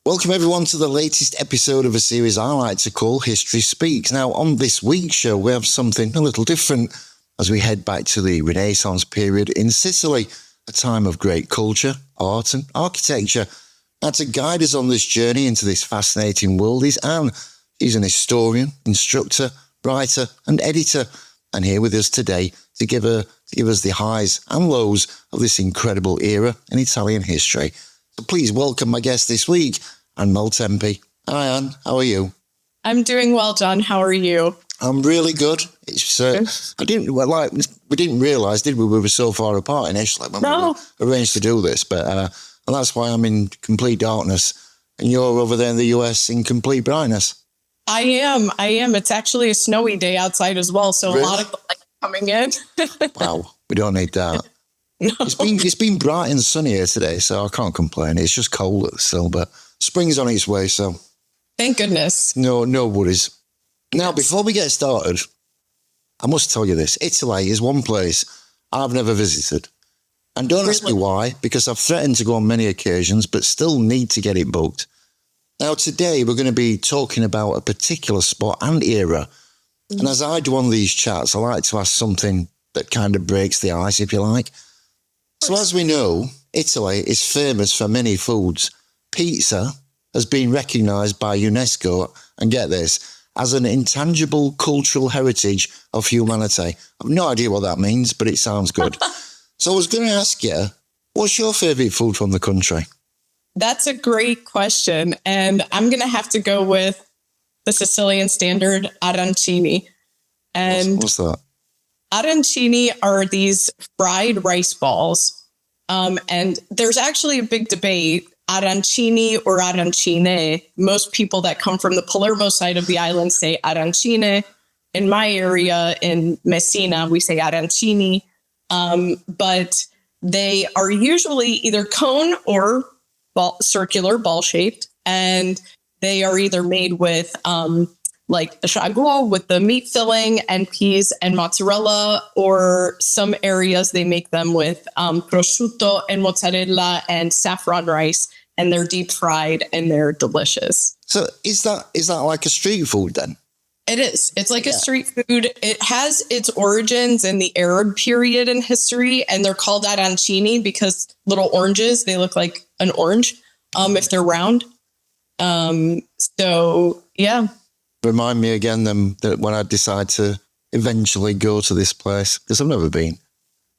Welcome everyone to the latest episode of a series I like to call History Speaks. Now, on this week's show, we have something a little different as we head back to the Renaissance period in Sicily, a time of great culture, art and architecture. Now, to guide us on this journey into this fascinating world is Anne. She's an historian, instructor, writer and editor, and here with us today to give us the highs and lows of this incredible era in Italian history. So please welcome my guest this week, Anne Maltempi. Hi, Anne. How are you? I'm doing well, John. How are you? I'm really good. It's we didn't realise, did we? We were so far apart initially when we arranged to do this, but and that's why I'm in complete darkness, and you're over there in the US in complete brightness. I am. It's actually a snowy day outside as well, so really? A lot of light coming in. Wow, we don't need that. No. It's been bright and sunny here today, so I can't complain. It's just cold still, but spring's on its way, so thank goodness. No worries. Now, before we get started, I must tell you this. Italy is one place I've never visited. And don't ask me why, because I've threatened to go on many occasions, but still need to get it booked. Now, today we're going to be talking about a particular spot and era. And as I do on these chats, I like to ask something that kind of breaks the ice, if you like. So as we know, Italy is famous for many foods. Pizza has been recognised by UNESCO, and get this, as an intangible cultural heritage of humanity. I've no idea what that means, but it sounds good. So I was going to ask you, what's your favourite food from the country? That's a great question. And I'm going to have to go with the Sicilian standard arancini. And what's that? Arancini are these fried rice balls. And there's actually a big debate, arancini or arancine. Most people that come from the Palermo side of the island say arancine. In my area, in Messina, we say arancini. But they are usually either cone or circular, ball-shaped. And they are either made with like a ragu with the meat filling and peas and mozzarella, or some areas they make them with prosciutto and mozzarella and saffron rice, and they're deep fried and they're delicious. So is that like a street food then? It is. It's like a street food. It has its origins in the Arab period in history, and they're called arancini because little oranges, they look like an orange if they're round. So, yeah. Remind me again that when I decide to eventually go to this place, because I've never been.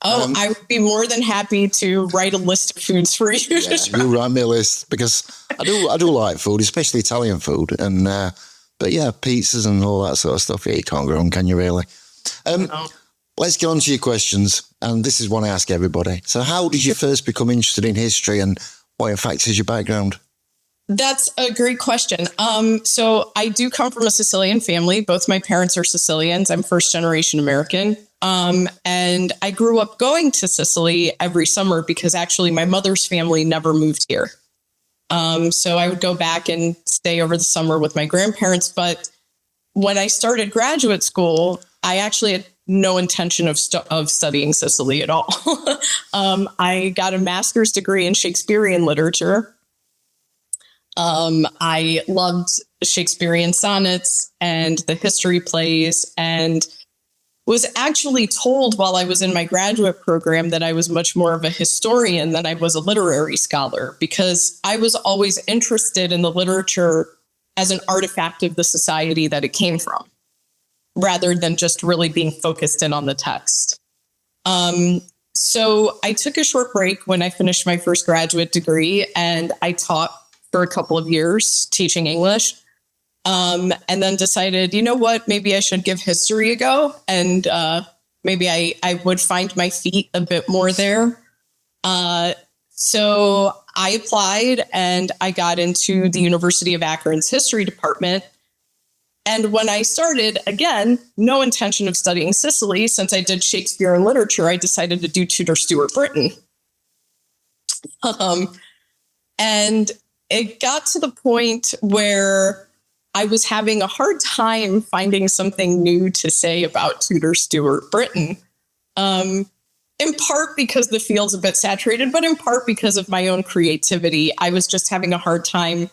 Oh, I would be more than happy to write a list of foods for you. Yeah, you write me a list, because I do like food, especially Italian food. And but yeah, pizzas and all that sort of stuff. Yeah, you can't go wrong, can you really? No. Let's get on to your questions. And this is one I ask everybody. So how did you first become interested in history, and what in fact is your background? That's a great question. So I do come from a Sicilian family. Both my parents are Sicilians. I'm first generation American. And I grew up going to Sicily every summer because actually my mother's family never moved here. So I would go back and stay over the summer with my grandparents. But when I started graduate school, I actually had no intention of studying Sicily at all. I got a master's degree in Shakespearean literature. I loved Shakespearean sonnets and the history plays, and was actually told while I was in my graduate program that I was much more of a historian than I was a literary scholar, because I was always interested in the literature as an artifact of the society that it came from, rather than just really being focused in on the text. So I took a short break when I finished my first graduate degree, and I taught for a couple of years teaching English, and then decided, you know what, maybe I should give history a go, and maybe I would find my feet a bit more there. So I applied and I got into the University of Akron's history department. And when I started, again, no intention of studying Sicily. Since I did Shakespeare and literature, I decided to do Tudor Stuart Britain. And it got to the point where I was having a hard time finding something new to say about Tudor Stuart Britain. In part because the field's a bit saturated, but in part because of my own creativity. I was just having a hard time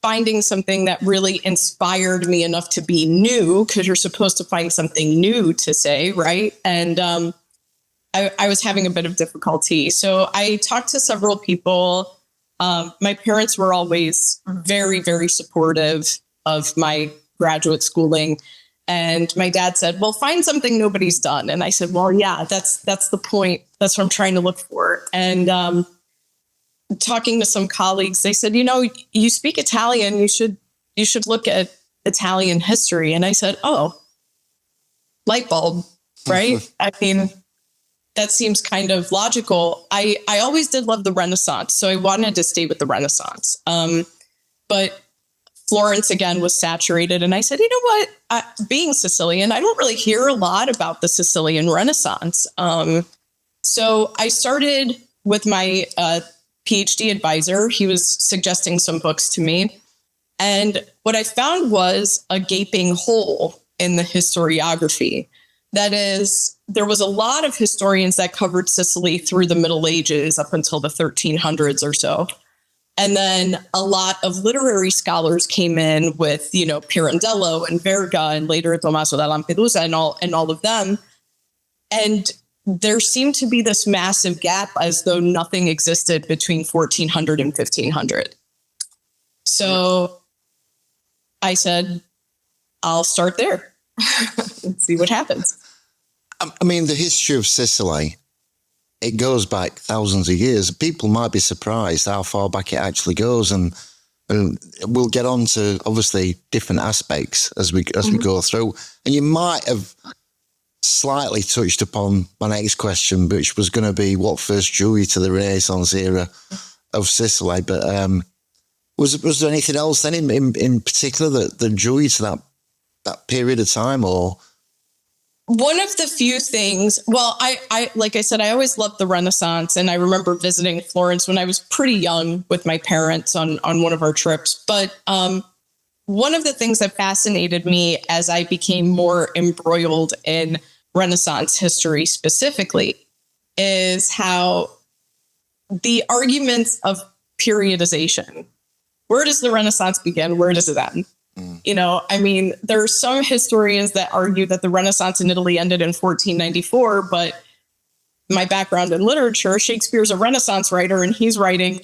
finding something that really inspired me enough to be new, because you're supposed to find something new to say, right? And I was having a bit of difficulty. So I talked to several people. My parents were always very, very supportive of my graduate schooling. And my dad said, well, find something nobody's done. And I said, well, yeah, that's the point. That's what I'm trying to look for. And talking to some colleagues, they said, you speak Italian, you should look at Italian history. And I said, oh, light bulb, right? I mean, that seems kind of logical. I always did love the Renaissance, so I wanted to stay with the Renaissance. But Florence, again, was saturated. And I said, you know what? Being Sicilian, I don't really hear a lot about the Sicilian Renaissance. So I started with my PhD advisor. He was suggesting some books to me. And what I found was a gaping hole in the historiography. That is, there was a lot of historians that covered Sicily through the Middle Ages up until the 1300s or so. And then a lot of literary scholars came in with, Pirandello and Verga and later Tommaso da Lampedusa and all of them. And there seemed to be this massive gap as though nothing existed between 1400 and 1500. So I said, I'll start there and see what happens. I mean, the history of Sicily, it goes back thousands of years. People might be surprised how far back it actually goes. And we'll get on to, obviously, different aspects as we go through. And you might have slightly touched upon my next question, which was going to be what first drew you to the Renaissance era of Sicily. But was there anything else then in particular that drew you to that period of time, or? One of the few things, well, I like I said, I always loved the Renaissance, and I remember visiting Florence when I was pretty young with my parents on one of our trips. But one of the things that fascinated me as I became more embroiled in Renaissance history specifically is how the arguments of periodization. Where does the Renaissance begin? Where does it end? There are some historians that argue that the Renaissance in Italy ended in 1494, but my background in literature, Shakespeare's a Renaissance writer and he's writing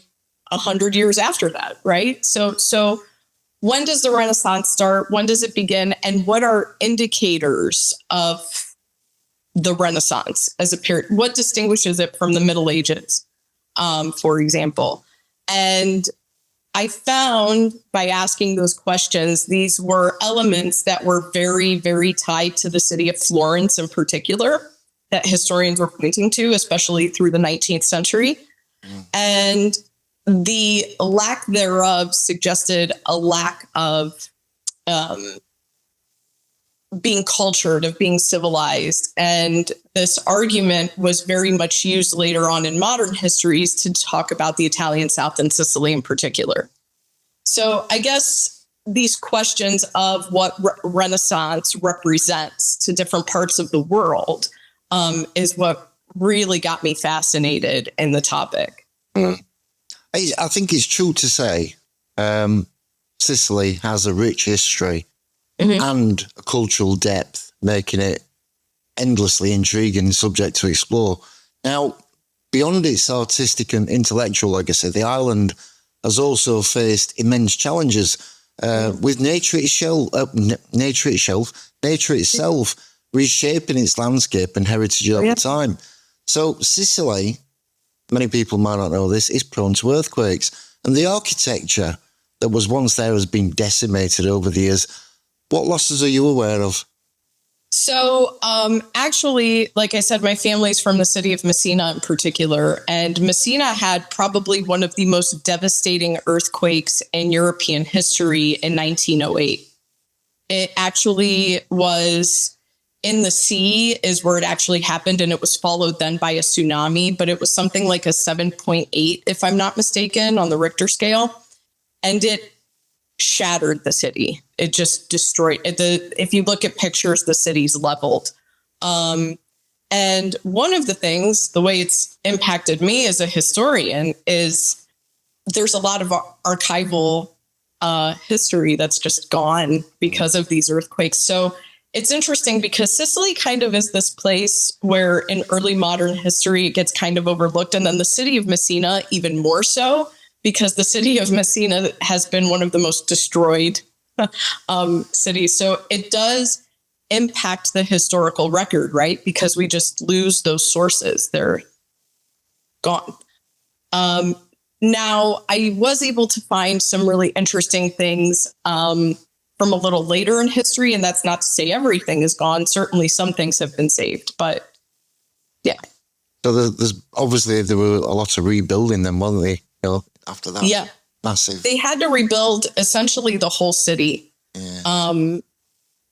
100 years after that, right? So when does the Renaissance start? When does it begin? And what are indicators of the Renaissance as a period? What distinguishes it from the Middle Ages, for example? And I found by asking those questions, these were elements that were very, very tied to the city of Florence in particular, that historians were pointing to, especially through the 19th century. And the lack thereof suggested a lack of being cultured, of being civilized. And this argument was very much used later on in modern histories to talk about the Italian South and Sicily in particular. So I guess these questions of what Renaissance represents to different parts of the world is what really got me fascinated in the topic. I think it's true to say Sicily has a rich history and a cultural depth, making it endlessly intriguing subject to explore. Now, beyond its artistic and intellectual legacy, the island has also faced immense challenges with nature itself reshaping its landscape and heritage over time. So Sicily, many people might not know this, is prone to earthquakes, and the architecture that was once there has been decimated over the years. What losses are you aware of? So actually, like I said, my family's from the city of Messina in particular, and Messina had probably one of the most devastating earthquakes in European history in 1908. It actually was in the sea is where it actually happened, and it was followed then by a tsunami, but it was something like a 7.8, if I'm not mistaken, on the Richter scale, and it shattered the city. It just destroyed it. If you look at pictures, the city's leveled. And one of the things, the way it's impacted me as a historian, is there's a lot of archival history that's just gone because of these earthquakes. So it's interesting because Sicily kind of is this place where in early modern history, it gets kind of overlooked. And then the city of Messina, even more so, because the city of Messina has been one of the most destroyed cities. So it does impact the historical record, right? Because we just lose those sources. They're gone. Now, I was able to find some really interesting things from a little later in history, and that's not to say everything is gone. Certainly some things have been saved, but yeah. So there's obviously there were a lot of rebuilding then, wasn't they? After that. Yeah. Massive. They had to rebuild essentially the whole city. Yeah.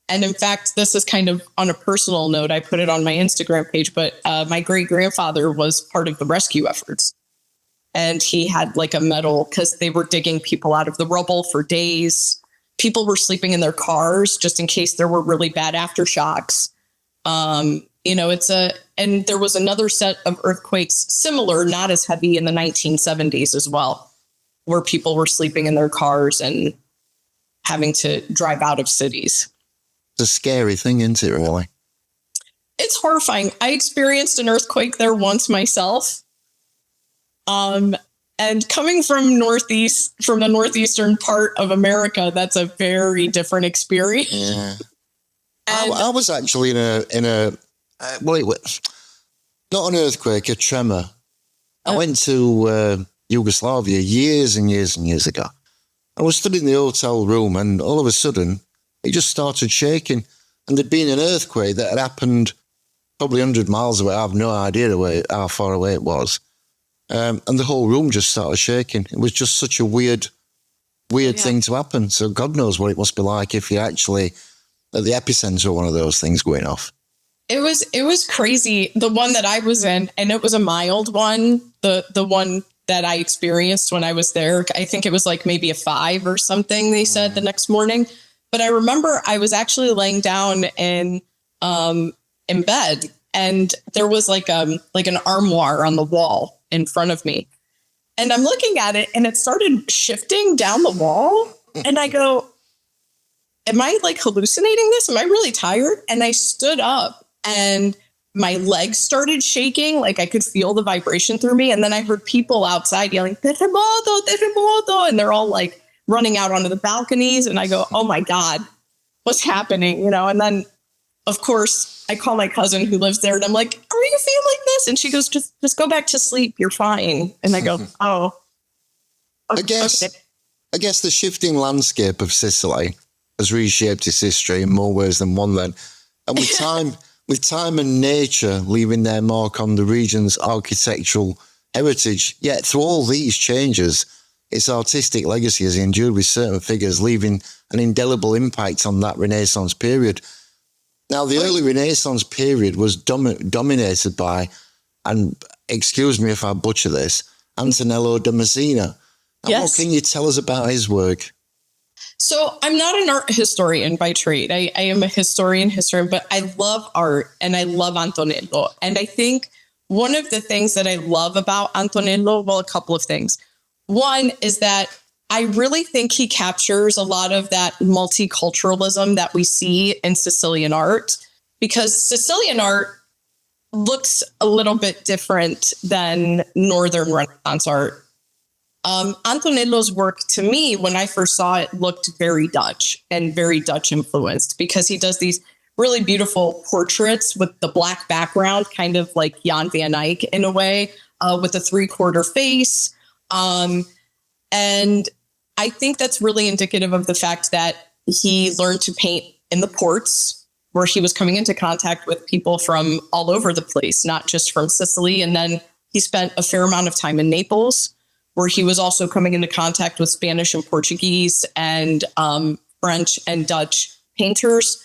And in fact, this is kind of on a personal note. I put it on my Instagram page, but my great-grandfather was part of the rescue efforts. And he had like a medal because they were digging people out of the rubble for days. People were sleeping in their cars just in case there were really bad aftershocks. And there was another set of earthquakes similar, not as heavy, in the 1970s as well, where people were sleeping in their cars and having to drive out of cities. It's a scary thing, isn't it, really? It's horrifying. I experienced an earthquake there once myself. And coming from the northeastern part of America, that's a very different experience. Yeah. I was actually in a not an earthquake, a tremor. I went to Yugoslavia years and years and years ago. I was stood in the hotel room and all of a sudden it just started shaking. And there'd been an earthquake that had happened probably 100 miles away. I have no idea how far away it was. And the whole room just started shaking. It was just such a weird thing to happen. So God knows what it must be like if you're actually at the epicenter of one of those things going off. It was crazy. The one that I was in, and it was a mild one, the one that I experienced when I was there, I think it was like maybe a 5 or something, they said the next morning. But I remember I was actually laying down in bed, and there was like an armoire on the wall in front of me. And I'm looking at it and it started shifting down the wall. And I go, am I like hallucinating this? Am I really tired? And I stood up and my legs started shaking. Like I could feel the vibration through me. And then I heard people outside yelling, terremoto, terremoto. And they're all like running out onto the balconies. And I go, oh my God, what's happening? And then of course I call my cousin who lives there and I'm like, are you feeling this? And she goes, just go back to sleep. You're fine. And I go, oh, okay. I guess the shifting landscape of Sicily has reshaped its history in more ways than one then. And with time and nature leaving their mark on the region's architectural heritage, yet through all these changes, its artistic legacy has endured with certain figures, leaving an indelible impact on that Renaissance period. Now, the early Renaissance period was dominated by, and excuse me if I butcher this, Antonello da Messina. Yes. What can you tell us about his work? So I'm not an art historian by trade. I am a historian, but I love art and I love Antonello. And I think one of the things that I love about Antonello, well, a couple of things. One is that I really think he captures a lot of that multiculturalism that we see in Sicilian art, because Sicilian art looks a little bit different than Northern Renaissance art. Antonello's work, to me, when I first saw it, looked very Dutch and very Dutch influenced, because he does these really beautiful portraits with the black background, kind of like Jan van Eyck in a way, with a 3/4 face. And I think that's really indicative of the fact that he learned to paint in the ports, where he was coming into contact with people from all over the place, not just from Sicily. And then he spent a fair amount of time in Naples, where he was also coming into contact with Spanish and Portuguese and French and Dutch painters.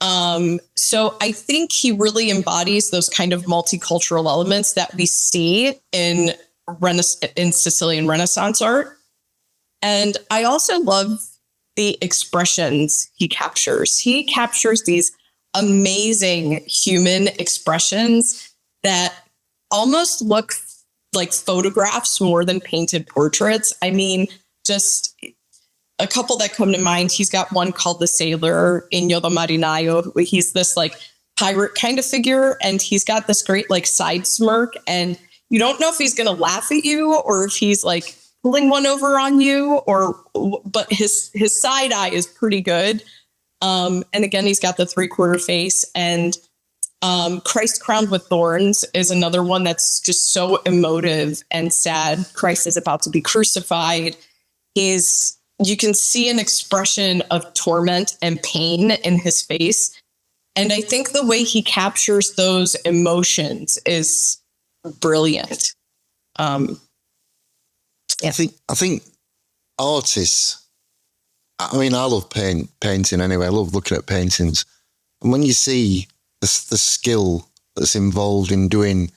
So I think he really embodies those kind of multicultural elements that we see in Sicilian Renaissance art. And I also love the expressions he captures. He captures these amazing human expressions that almost look like photographs more than painted portraits. I mean, just a couple that come to mind. He's got one called The Sailor, Ennio da Marinaio. He's this like pirate kind of figure, and he's got this great like side smirk, and you don't know if he's going to laugh at you or if he's like pulling one over on you, but his side eye is pretty good. And again, he's got the 3/4 face, and Christ Crowned with Thorns is another one that's just so emotive and sad. Christ is about to be crucified. You can see an expression of torment and pain in his face. And I think the way he captures those emotions is brilliant. I think artists, I mean, I love painting anyway. I love looking at paintings. And when you see the skill that's involved in doing,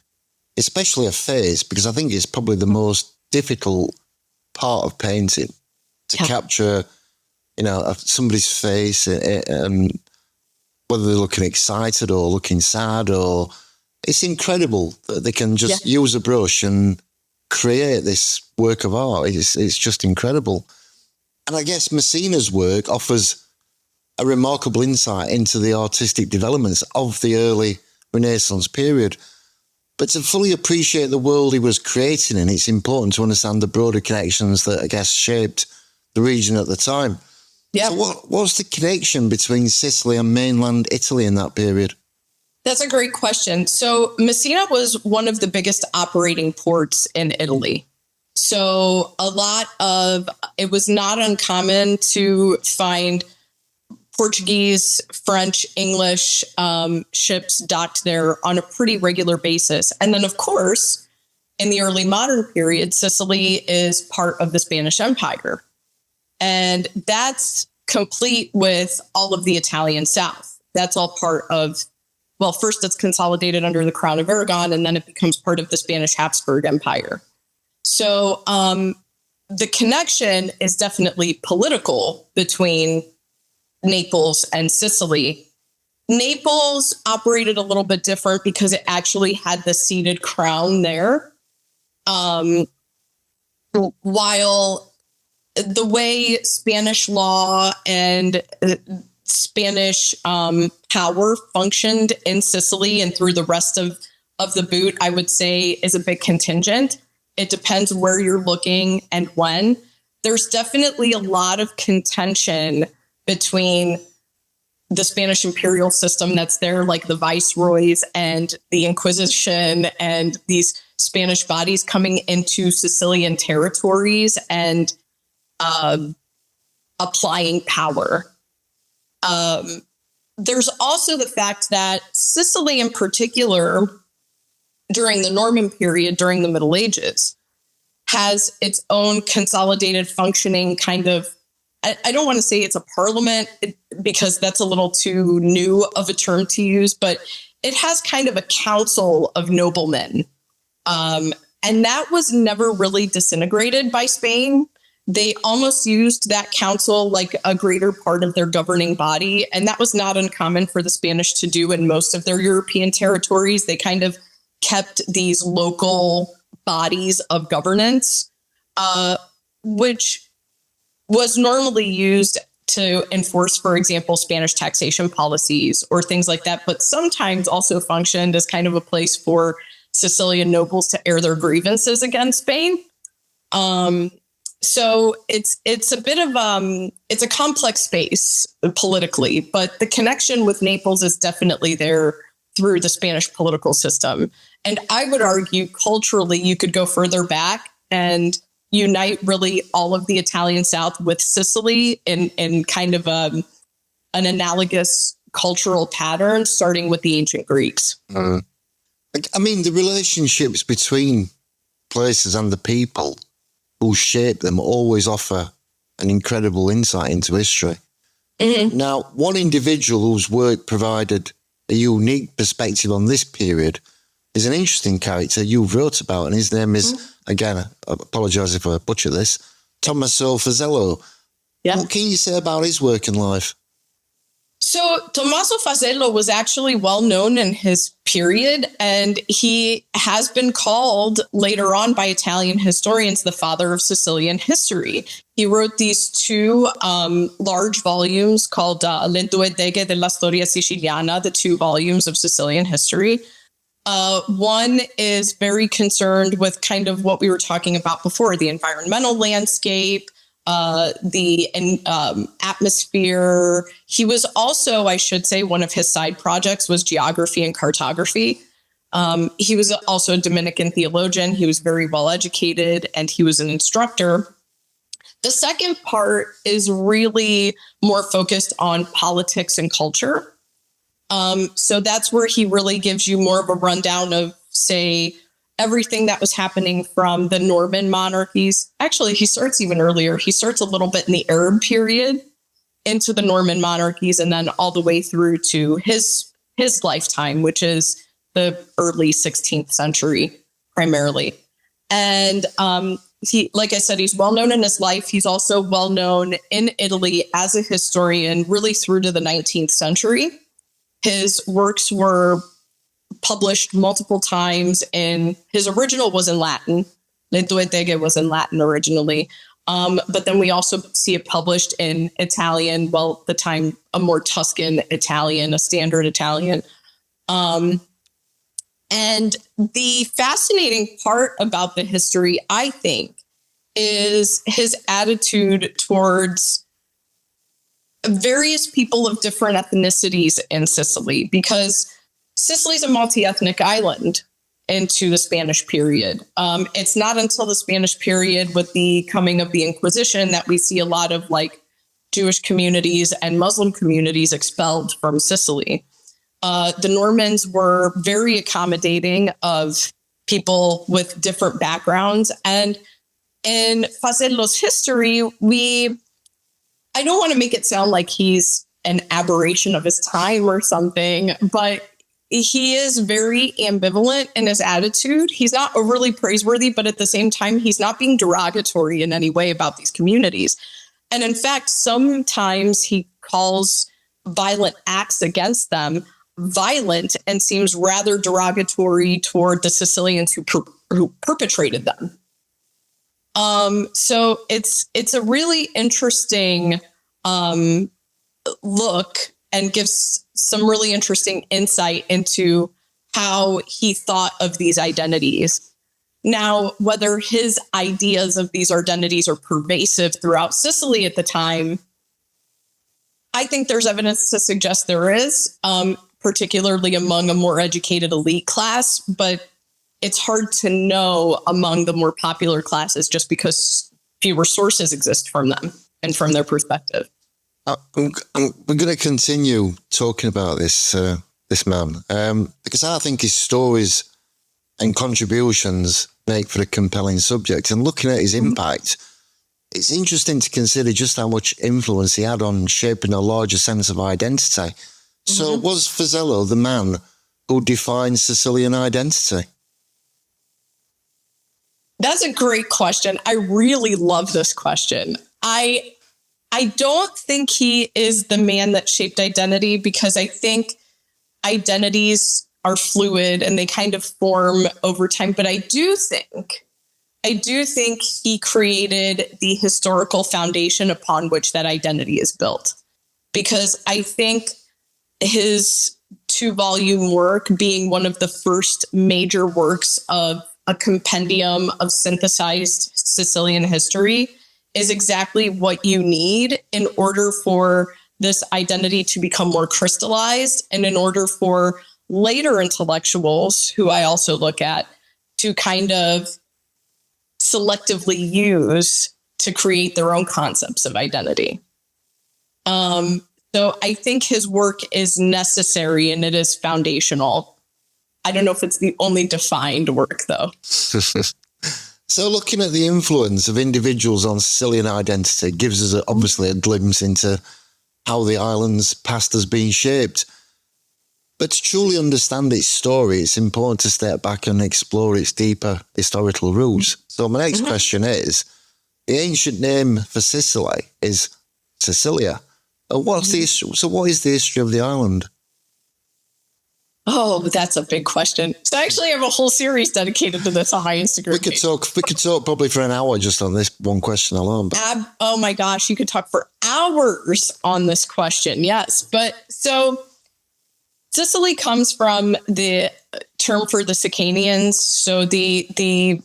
especially a face, because I think it's probably the most difficult part of painting to capture, somebody's face and whether they're looking excited or looking sad, or it's incredible that they can just use a brush and create this work of art. It's just incredible. And I guess Messina's work offers a remarkable insight into the artistic developments of the early Renaissance period. But to fully appreciate the world he was creating in, it's important to understand the broader connections that, I guess, shaped the region at the time. Yeah. So what's the connection between Sicily and mainland Italy in that period? That's a great question. So Messina was one of the biggest operating ports in Italy. So it was not uncommon to find Portuguese, French, English ships docked there on a pretty regular basis. And then, of course, in the early modern period, Sicily is part of the Spanish Empire. And that's complete with all of the Italian South. That's all part of, well, first it's consolidated under the Crown of Aragon, and then it becomes part of the Spanish Habsburg Empire. So the connection is definitely political between Naples and Sicily. Naples operated a little bit different because it actually had the seated crown there. While the way Spanish law and Spanish power functioned in Sicily and through the rest of the boot, I would say is a bit contingent. It depends where you're looking and when. There's definitely a lot of contention between the Spanish imperial system that's there, like the viceroys and the Inquisition and these Spanish bodies coming into Sicilian territories and applying power. There's also the fact that Sicily in particular, during the Norman period, during the Middle Ages, has its own consolidated functioning kind of, I don't want to say it's a parliament because that's a little too new of a term to use, but it has kind of a council of noblemen. And that was never really disintegrated by Spain. They almost used that council like a greater part of their governing body. And that was not uncommon for the Spanish to do in most of their European territories. They kind of kept these local bodies of governance, which was normally used to enforce, for example, Spanish taxation policies or things like that, but sometimes also functioned as kind of a place for Sicilian nobles to air their grievances against Spain. So it's a bit of it's a complex space politically, but the connection with Naples is definitely there through the Spanish political system. And I would argue culturally, you could go further back and unite really all of the Italian South with Sicily in kind of an analogous cultural pattern, starting with the ancient Greeks. I mean, the relationships between places and the people who shape them always offer an incredible insight into history. Mm-hmm. Now, one individual whose work provided a unique perspective on this period is an interesting character you wrote about, and his name is, again, I apologise if I butcher this, Tommaso Fazello. Yeah. What can you say about his work and life? So Tommaso Fazello was actually well known in his period, and he has been called later on by Italian historians the father of Sicilian history. He wrote these two large volumes called Le due deghe della storia siciliana, the 2 volumes of Sicilian history. One is very concerned with kind of what we were talking about before, the environmental landscape, the atmosphere. He was also, I should say, one of his side projects was geography and cartography. He was also a Dominican theologian. He was very well educated, and he was an instructor. The second part is really more focused on politics and culture. So that's where he really gives you more of a rundown of, say, everything that was happening from the Norman monarchies. Actually, he starts even earlier. He starts a little bit in the Arab period into the Norman monarchies, and then all the way through to his lifetime, which is the early 16th century primarily. And he, like I said, he's well known in his life. He's also well known in Italy as a historian, really through to the 19th century. His works were published multiple times, and his original was in Latin. Le due deghe was in Latin originally. But then we also see it published in Italian, well, at the time, a more Tuscan Italian, a standard Italian. And the fascinating part about the history, I think, is his attitude towards various people of different ethnicities in Sicily, because Sicily's a multi-ethnic island into the Spanish period. It's not until the Spanish period with the coming of the Inquisition that we see a lot of like Jewish communities and Muslim communities expelled from Sicily. The Normans were very accommodating of people with different backgrounds. And in Fazello's history, I don't want to make it sound like he's an aberration of his time or something, but he is very ambivalent in his attitude. He's not overly praiseworthy, but at the same time, he's not being derogatory in any way about these communities. And in fact, sometimes he calls violent acts against them violent and seems rather derogatory toward the Sicilians who perpetrated them. So it's a really interesting look, and gives some really interesting insight into how he thought of these identities. Now, whether his ideas of these identities are pervasive throughout Sicily at the time, I think there's evidence to suggest there is, particularly among a more educated elite class, but it's hard to know among the more popular classes just because fewer sources exist from them and from their perspective. We're going to continue talking about this man because I think his stories and contributions make for a compelling subject. And looking at his impact, it's interesting to consider just how much influence he had on shaping a larger sense of identity. So was Fazello the man who defined Sicilian identity? That's a great question. I really love this question. I don't think he is the man that shaped identity, because I think identities are fluid and they kind of form over time. But I do think he created the historical foundation upon which that identity is built, because I think his 2-volume work, being one of the first major works of a compendium of synthesized Sicilian history, is exactly what you need in order for this identity to become more crystallized, and in order for later intellectuals, who I also look at, to kind of selectively use to create their own concepts of identity. So I think his work is necessary and it is foundational. I don't know if it's the only defined work, though. So looking at the influence of individuals on Sicilian identity gives us obviously a glimpse into how the island's past has been shaped. But to truly understand its story, it's important to step back and explore its deeper historical roots. So my next question is, the ancient name for Sicily is Sicilia. What's the history? So what is the history of the island? Oh, that's a big question. So I actually have a whole series dedicated to this on my Instagram. We could talk probably for an hour just on this one question alone. Oh my gosh, you could talk for hours on this question. Yes. But so Sicily comes from the term for the Sicanians. So the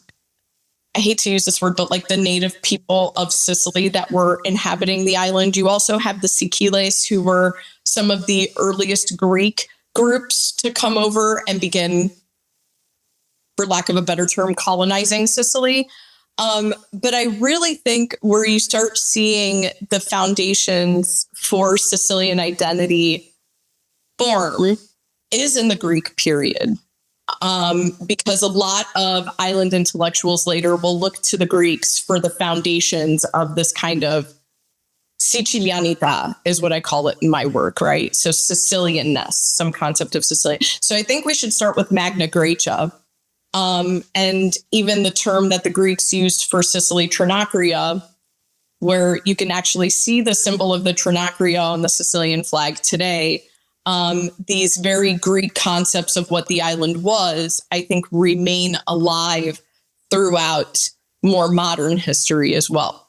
I hate to use this word, but like the native people of Sicily that were inhabiting the island. You also have the Siciles, who were some of the earliest Greek groups to come over and begin, for lack of a better term, colonizing Sicily. But I really think where you start seeing the foundations for Sicilian identity form is in the Greek period. Because a lot of island intellectuals later will look to the Greeks for the foundations of this kind of Sicilianità is what I call it in my work, right? So Sicilianness, some concept of Sicilian. So I think we should start with Magna Graecia. And even the term that the Greeks used for Sicily, Trinacria, where you can actually see the symbol of the Trinacria on the Sicilian flag today. These very Greek concepts of what the island was, I think, remain alive throughout more modern history as well.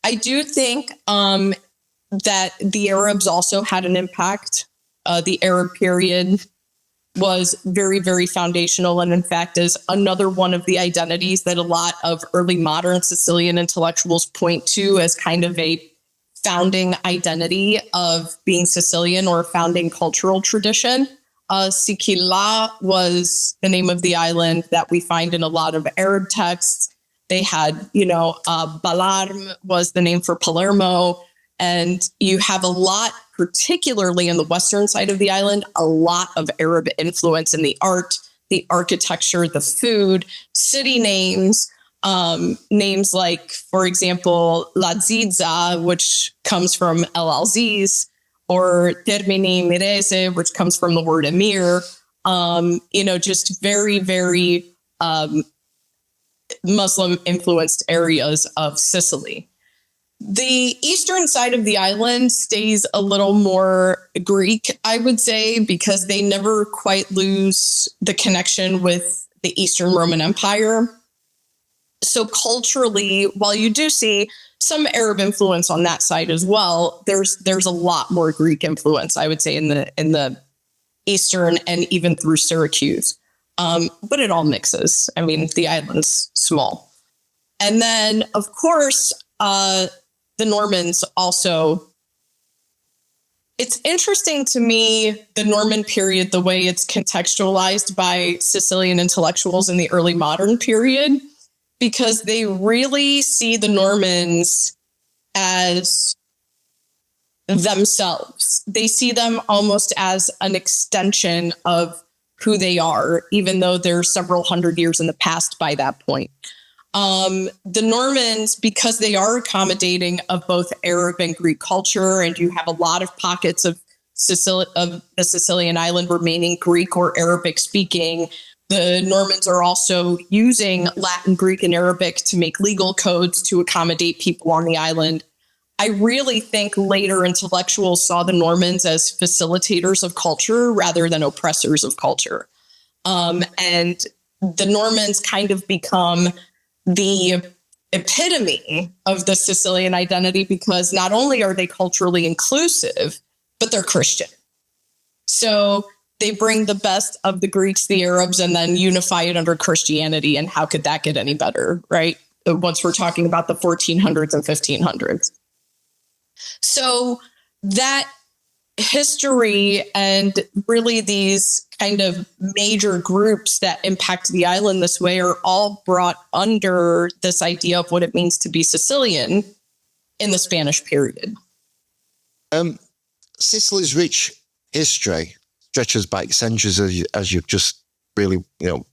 I do think that the Arabs also had an impact. The Arab period was very, very foundational, and in fact is another one of the identities that a lot of early modern Sicilian intellectuals point to as kind of a founding identity of being Sicilian or a founding cultural tradition. Sicila was the name of the island that we find in a lot of Arab texts. They had, Balarm was the name for Palermo. And you have a lot, particularly in the western side of the island, a lot of Arab influence in the art, the architecture, the food, city names. Names like, for example, La Zizza, which comes from El Aziz, or Termini Mirese, which comes from the word emir. Just very, very Muslim influenced areas of Sicily. The eastern side of the island stays a little more Greek, I would say, because they never quite lose the connection with the Eastern Roman Empire. So culturally, while you do see some Arab influence on that side as well, there's a lot more Greek influence, I would say, in the Eastern and even through Syracuse. But it all mixes. I mean, the island's small. And then, of course, the Normans also. It's interesting to me, the Norman period, the way it's contextualized by Sicilian intellectuals in the early modern period, because they really see the Normans as themselves. They see them almost as an extension of who they are, even though they're several hundred years in the past by that point. The Normans, because they are accommodating of both Arab and Greek culture, and you have a lot of pockets of the Sicilian island remaining Greek or Arabic speaking, the Normans are also using Latin, Greek, and Arabic to make legal codes to accommodate people on the island. I really think later intellectuals saw the Normans as facilitators of culture rather than oppressors of culture. And the Normans kind of become the epitome of the Sicilian identity because not only are they culturally inclusive, but they're Christian. So they bring the best of the Greeks, the Arabs, and then unify it under Christianity. And how could that get any better, right? Once we're talking about the 1400s and 1500s. So that history and really these kind of major groups that impact the island this way are all brought under this idea of what it means to be Sicilian in the Spanish period. Sicily's rich history stretches back centuries, as you've just really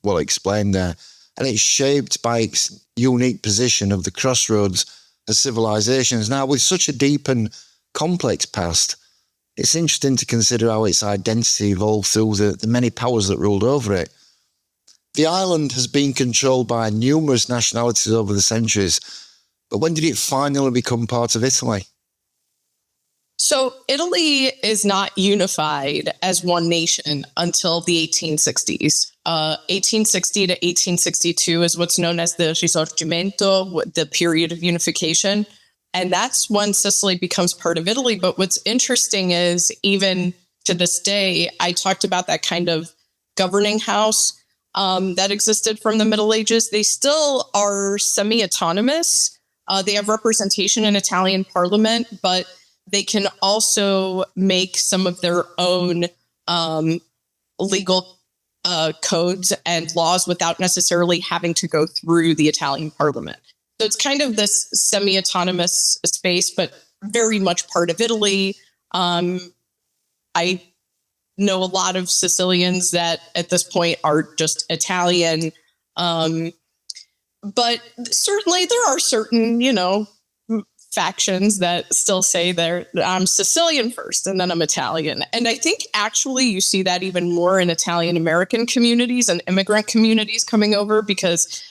well explained there, and it's shaped by its unique position of the crossroads of civilizations. Now, with such a deep and complex past, it's interesting to consider how its identity evolved through the many powers that ruled over it. The island has been controlled by numerous nationalities over the centuries, but when did it finally become part of Italy? So Italy is not unified as one nation until the 1860s. 1860 to 1862 is what's known as the Risorgimento, the period of unification. And that's when Sicily becomes part of Italy. But what's interesting is even to this day, I talked about that kind of governing house that existed from the Middle Ages. They still are semi-autonomous. They have representation in Italian parliament, but they can also make some of their own legal codes and laws without necessarily having to go through the Italian parliament. So it's kind of this semi-autonomous space, but very much part of Italy. I know a lot of Sicilians that at this point are just Italian. But certainly there are certain, factions that still say I'm Sicilian first and then I'm Italian. And I think actually you see that even more in Italian American communities and immigrant communities coming over, because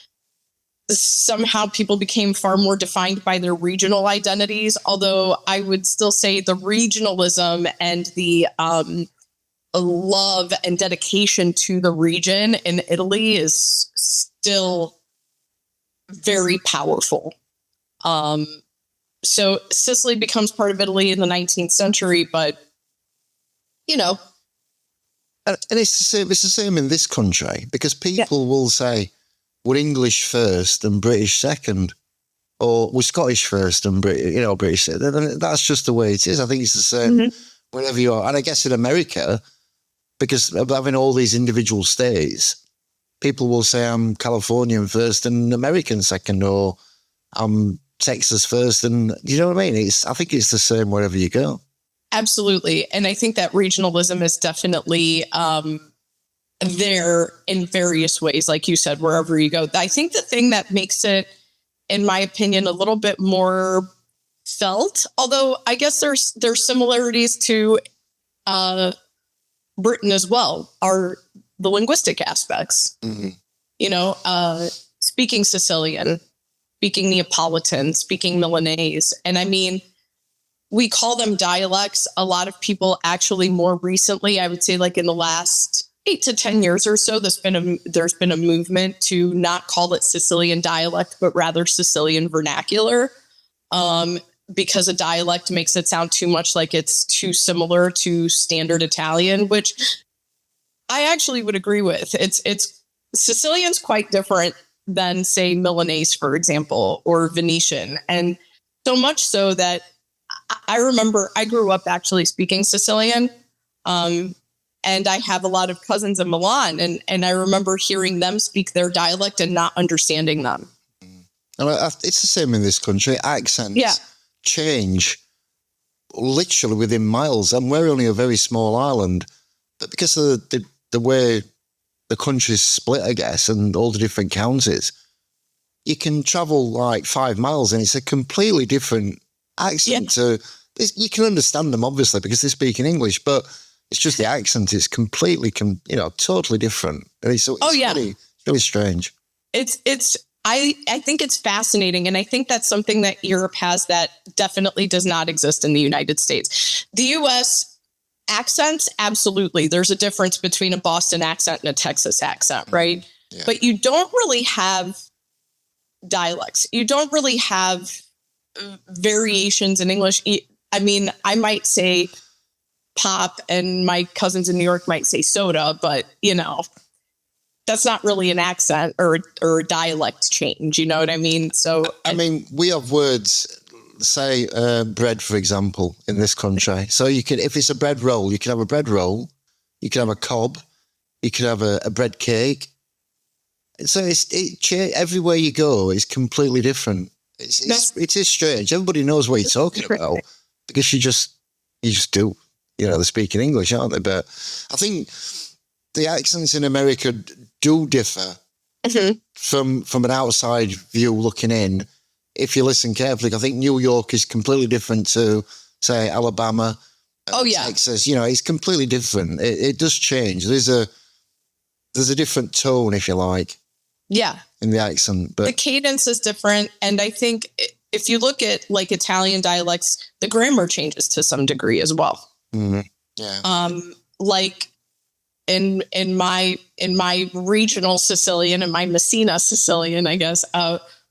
somehow people became far more defined by their regional identities. Although I would still say the regionalism and the love and dedication to the region in Italy is still very powerful. So Sicily becomes part of Italy in the 19th century, but, And it's the same in this country, because people will say, we're English first and British second, or we're Scottish first and British second. That's just the way it is. I think it's the same wherever you are. And I guess in America, because of having all these individual states, people will say I'm Californian first and American second, or I'm Texas first, and you know what I mean? I think it's the same wherever you go. Absolutely. And I think that regionalism is definitely there in various ways, like you said, wherever you go. I think the thing that makes it, in my opinion, a little bit more felt, although I guess there's similarities to Britain as well, are the linguistic aspects. Speaking Sicilian, speaking Neapolitan, speaking Milanese. And I mean, we call them dialects. A lot of people actually more recently, I would say like in the last 8 to 10 years or so, there's been a movement to not call it Sicilian dialect, but rather Sicilian vernacular. Because a dialect makes it sound too much like it's too similar to standard Italian, which I actually would agree with. It's Sicilian's quite different than, say, Milanese, for example, or Venetian. And so much so that I remember I grew up actually speaking Sicilian. And I have a lot of cousins in Milan, and I remember hearing them speak their dialect and not understanding them. It's the same in this country. Accents change literally within miles, and we're only a very small island. But because of the way the country's split, I guess, and all the different counties, you can travel like 5 miles and it's a completely different accent. So you can understand them, obviously, because they speak in English, but it's just the accent is completely, totally different. And it's really strange. I think it's fascinating. And I think that's something that Europe has that definitely does not exist in the United States. The U.S., accents, absolutely. There's a difference between a Boston accent and a Texas accent, right? Yeah. But you don't really have dialects. You don't really have variations in English. I mean, I might say pop and my cousins in New York might say soda, but, that's not really an accent or a dialect change. You know what I mean? So, I mean, we have words. Say bread, for example, in this country. So you can, if it's a bread roll, you can have a bread roll, you can have a cob, you can have a bread cake. So everywhere you go is completely different. It is strange. Everybody knows what you're talking about because you just do. They're speaking English, aren't they? But I think the accents in America do differ from an outside view looking in. If you listen carefully, I think New York is completely different to, say, Alabama, Texas. It's completely different. It does change. There's a different tone, if you like. Yeah. In the accent. But the cadence is different. And I think if you look at like Italian dialects, the grammar changes to some degree as well. Mm-hmm. Yeah. Like in my regional Sicilian and my Messina Sicilian, I guess,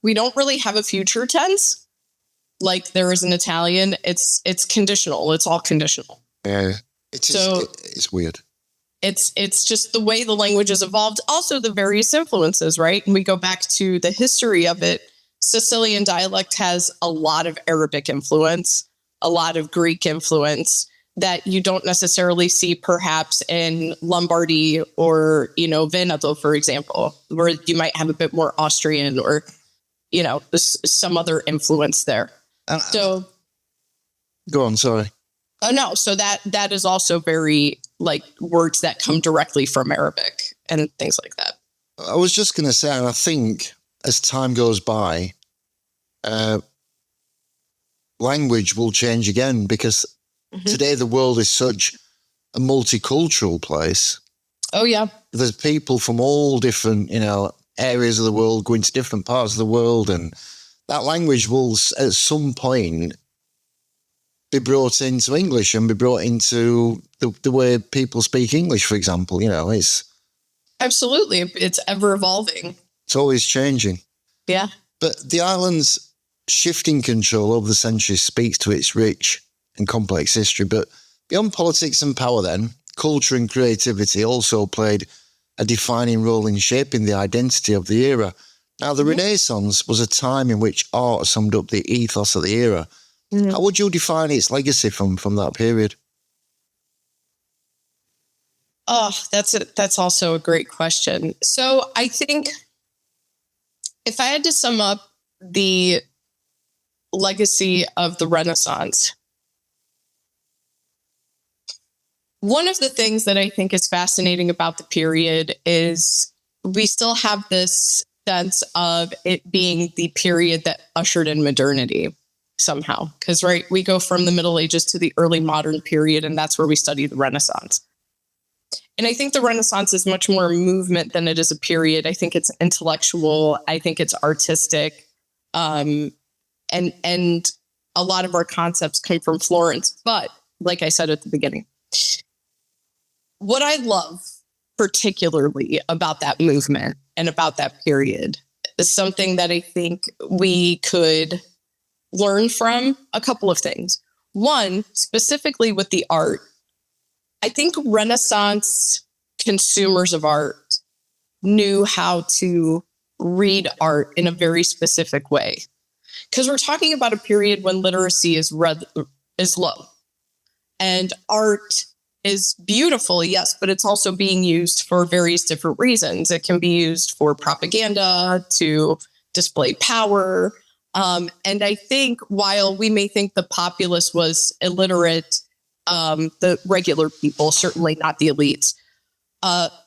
we don't really have a future tense like there is in Italian. It's conditional. It's all conditional. Yeah. It's weird. It's just the way the language has evolved. Also, the various influences, right? And we go back to the history of it. Sicilian dialect has a lot of Arabic influence, a lot of Greek influence that you don't necessarily see perhaps in Lombardy or, Veneto, for example, where you might have a bit more Austrian or, some other influence there. So go on, sorry. Oh, no. So that is also very like words that come directly from Arabic and things like that. I was just going to say, and I think as time goes by, language will change again because today the world is such a multicultural place. Oh, yeah. There's people from all different, areas of the world going to different parts of the world. And that language will at some point be brought into English and be brought into the way people speak English, for example. It's absolutely, it's ever evolving. It's always changing. Yeah. But the island's shifting control over the centuries speaks to its rich and complex history. But beyond politics and power then, culture and creativity also played a defining role in shaping the identity of the era. Now, the Renaissance was a time in which art summed up the ethos of the era. How would you define its legacy from that period? Oh, that's also a great question. So I think if I had to sum up the legacy of the Renaissance, one of the things that I think is fascinating about the period is we still have this sense of it being the period that ushered in modernity somehow. Because, right, we go from the Middle Ages to the early modern period, and that's where we study the Renaissance. And I think the Renaissance is much more a movement than it is a period. I think it's intellectual. I think it's artistic. And a lot of our concepts come from Florence. But like I said at the beginning, what I love particularly about that movement and about that period is something that I think we could learn from a couple of things. One, specifically with the art, I think Renaissance consumers of art knew how to read art in a very specific way. Because we're talking about a period when literacy is low. And art is beautiful, yes, but it's also being used for various different reasons. It can be used for propaganda, to display power. And I think while we may think the populace was illiterate, the regular people, certainly not the elites,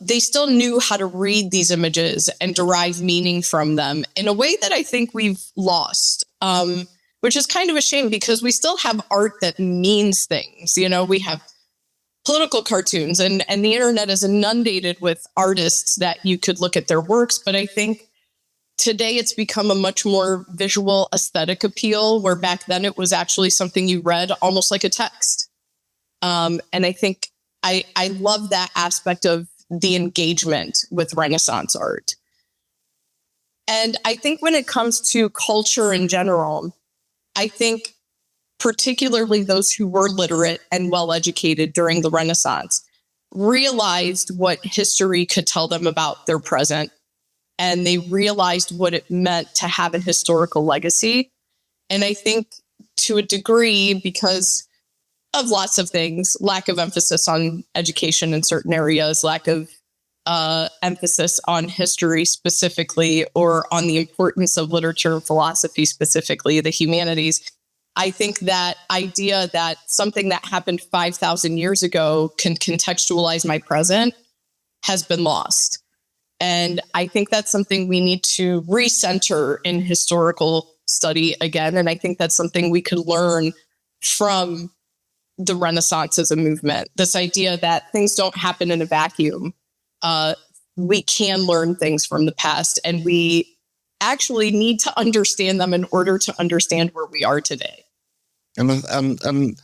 they still knew how to read these images and derive meaning from them in a way that I think we've lost, which is kind of a shame because we still have art that means things. We have political cartoons and the internet is inundated with artists that you could look at their works. But I think today it's become a much more visual aesthetic appeal, where back then it was actually something you read almost like a text. And I think I love that aspect of the engagement with Renaissance art. And I think when it comes to culture in general, I think particularly those who were literate and well-educated during the Renaissance realized what history could tell them about their present. And they realized what it meant to have a historical legacy. And I think to a degree, because of lots of things, lack of emphasis on education in certain areas, lack of emphasis on history specifically, or on the importance of literature and philosophy specifically, the humanities. I think that idea that something that happened 5,000 years ago can contextualize my present has been lost. And I think that's something we need to recenter in historical study again. And I think that's something we could learn from the Renaissance as a movement. This idea that things don't happen in a vacuum. We can learn things from the past, and we actually need to understand them in order to understand where we are today. And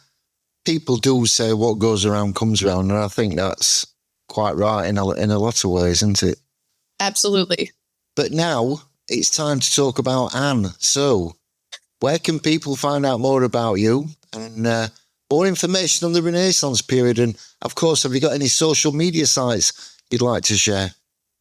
people do say what goes around comes around, and I think that's quite right in a lot of ways, isn't it? Absolutely. But now it's time to talk about Anne. So, where can people find out more about you and more information on the Renaissance period? And of course, have you got any social media sites you'd like to share?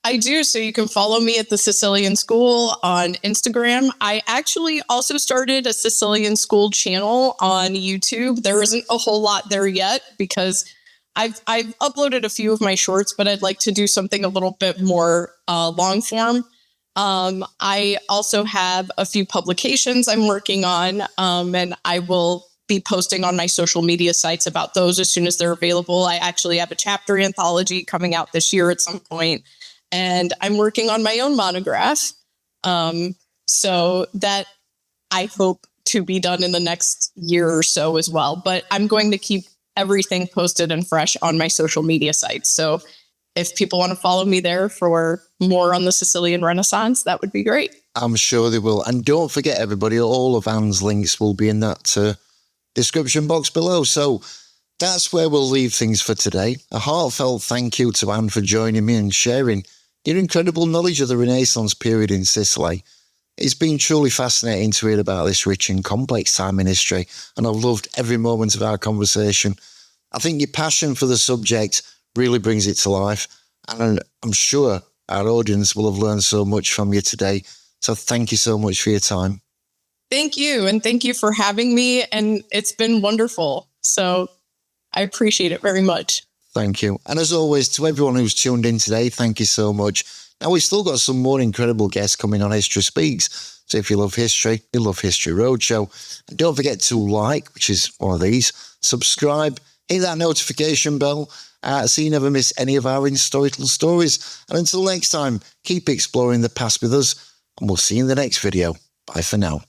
I do. So you can follow me at the Sicilian School on Instagram. I actually also started a Sicilian School channel on YouTube. There isn't a whole lot there yet because I've uploaded a few of my shorts, but I'd like to do something a little bit more long form. I also have a few publications I'm working on, and I will be posting on my social media sites about those as soon as they're available. I actually have a chapter anthology coming out this year at some point, and I'm working on my own monograph. So that I hope to be done in the next year or so as well. But I'm going to keep everything posted and fresh on my social media sites. So if people want to follow me there for more on the Sicilian Renaissance, that would be great. I'm sure they will. And don't forget, everybody, all of Anne's links will be in that description box below. So that's where we'll leave things for today. A heartfelt thank you to Anne for joining me and sharing your incredible knowledge of the Renaissance period in Sicily. It's been truly fascinating to hear about this rich and complex time in history, and I've loved every moment of our conversation. I think your passion for the subject really brings it to life, and I'm sure our audience will have learned so much from you today. So thank you so much for your time. Thank you, and thank you for having me, and it's been wonderful. So I appreciate it very much. Thank you. And as always, to everyone who's tuned in today, thank you so much. Now, we've still got some more incredible guests coming on History Speaks. So if you love history, you love History Roadshow. And don't forget to like, which is one of these, subscribe, hit that notification bell so you never miss any of our historical stories. And until next time, keep exploring the past with us, and we'll see you in the next video. Bye for now.